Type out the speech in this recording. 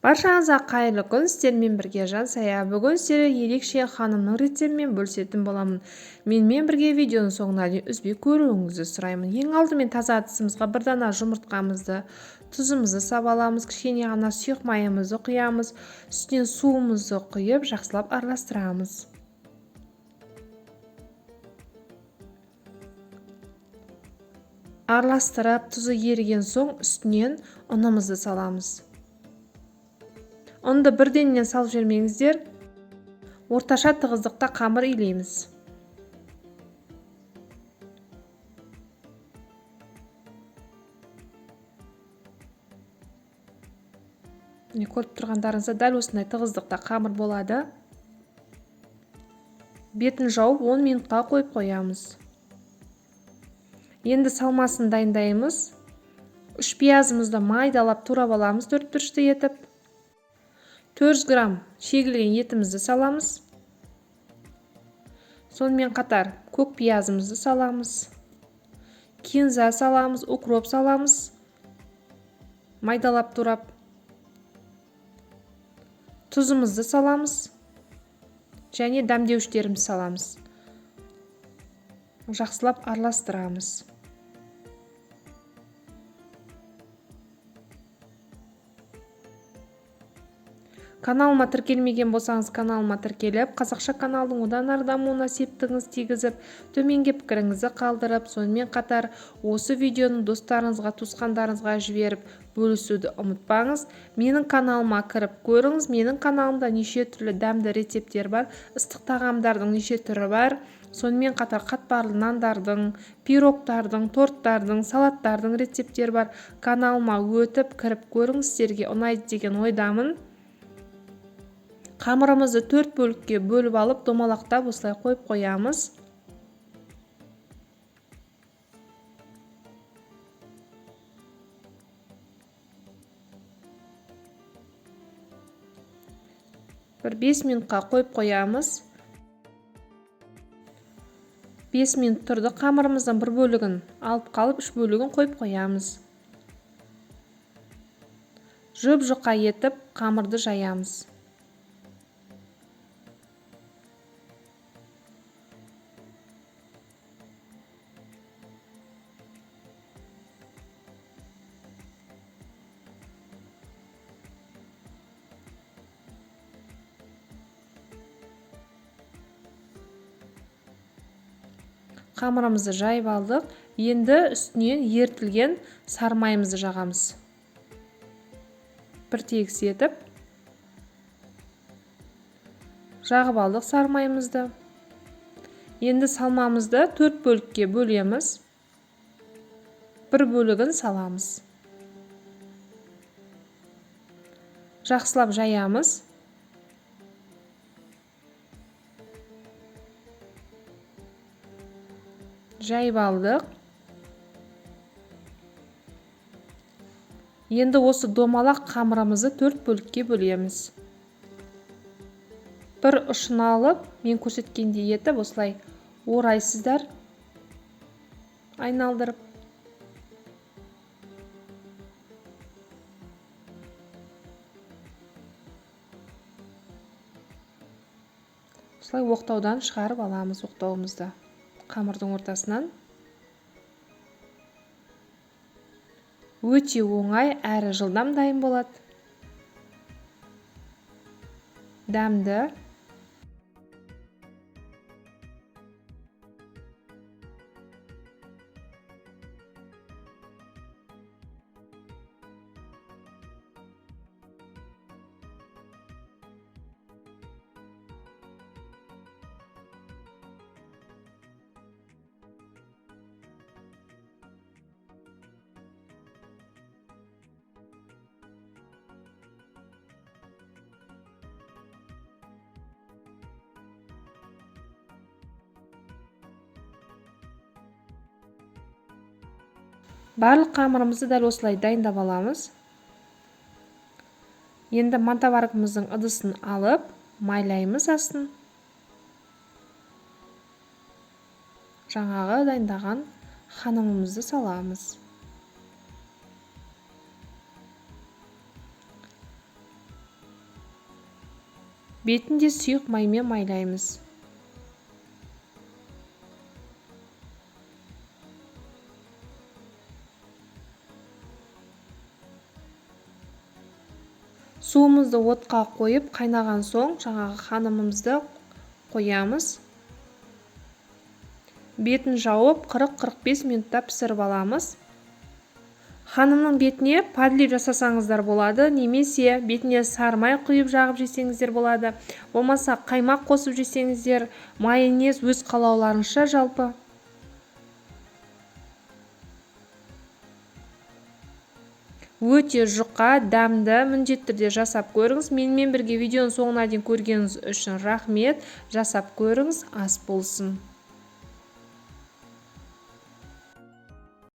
Баршаңызға қайырлы күн, сіздермен бірге Жансая. Бүгін сіздерге ерекше ханымның рецептімен бөлісетін боламын. Менімен бірге видеоның соңына дейін үзбей көруіңізді сұраймын. Ең алдымен таза ыдысымызға бір дана жұмыртқамызды, тұзымызды сабаламыз, кішкене ғана сұйық майымызды құямыз, үстінен суымызды құйып, жақсылап араластырамыз. Араластырып, тұзы еріген соң үстінен ұнымызды саламыз. Ұнды бірденнен салып жібермеңіздер. Орташа тығыздықта қамыр илейміз. Көріп тұрғандарыңызда дәл осындай тығыздықта қамыр болады. Бетін жауып 10 минутқа қойып қоямыз. Енді салмасын дайындаймыз. 3 пиязымызды майдалап турап аламыз 4 бұрышты етіп. 400 грамм шегілген етімізді саламыз. Сонымен қатар көк пиязымызды саламыз. Кинза саламыз, укроп саламыз. Майдалап турап. Тұзымызды саламыз. Және дәмдеуіштерімізді саламыз. Жақсылап араластырамыз. Каналыма тіркелмеген болсаңыз, каналыма тіркеліп, қазақша каналдың одан ары дамуына септігіңіз тигізіп, төменге пікіріңізді қалдырып, сонымен қатар осы видеоны достарыңызға, туысқандарыңызға жіберіп, бөлісуді ұмытпаңыз. Менің каналыма кіріп көріңіз. Менің каналымда неше түрлі дәмді рецептер бар, ыстық тағамдардың неше түрі бар. Сонымен қатар қатпарлы нандардың, пирогтардың, торттардың, салаттардың рецептері бар. Каналыма өтіп кіріп көріңіз, сіздерге ұнайды деген ойдамын. Қамырымызды 4 бөлікке бөліп алып, домалақтап осылай қойып қоямыз. Бір 5 минутқа қойып қоямыз. 5 минут тұрды. Қамырымыздың бір бөлігін алып қалып, 3 бөлігін қойып қоямыз. Жұп-жұқа етіп қамырды жаямыз. Қамырымызды жайып алдық. Енді үстінен ертілген сары майымызды жағамыз. Бір тегіс етіп жағып алдық сары майымызды. Енді салмамызды 4 бөлікке бөлеміз. Бір бөлігін саламыз. Жақсылап жаямыз. Жайып алдық. Енді осы домалақ қамырымызды 4 бөлікке бөлеміз. Бір ұшын алып, мен көрсеткендей етіп, осылай орайсыздар, айналдырып. Осылай оқтаудан шығарып аламыз оқтауымызды. Қамырдың ортасынан. Өте оңай әрі жылдам дайын болады. Дәмді. Барлық қамырымызды дәл осылай дайындап аламыз. Енді мантаваркамыздың ыдысын алып, майлаймыз астын. Жаңағы дайындаған ханымымызды саламыз. Бетін де сұйық маймен майлаймыз. Суымызды отқа қойып, қайнаған соң жаңағы ханымымызды қоямыз. Бетін жауып 40-45 минутта пісіріп аламыз. Ханымның бетіне подлив жасасаңыздар болады, немесе бетіне сармай құйып жағып жесеңіздер болады. Болмаса қаймақ қосып жесеңіздер, майонез өз қалауларыңызша жалпы. Өте жұқа, дәмді, міндетті түрде жасап көріңіз. Менімен бірге видеоның соңына дейін көргеніңіз үшін рахмет. Жасап көріңіз, ас болсын.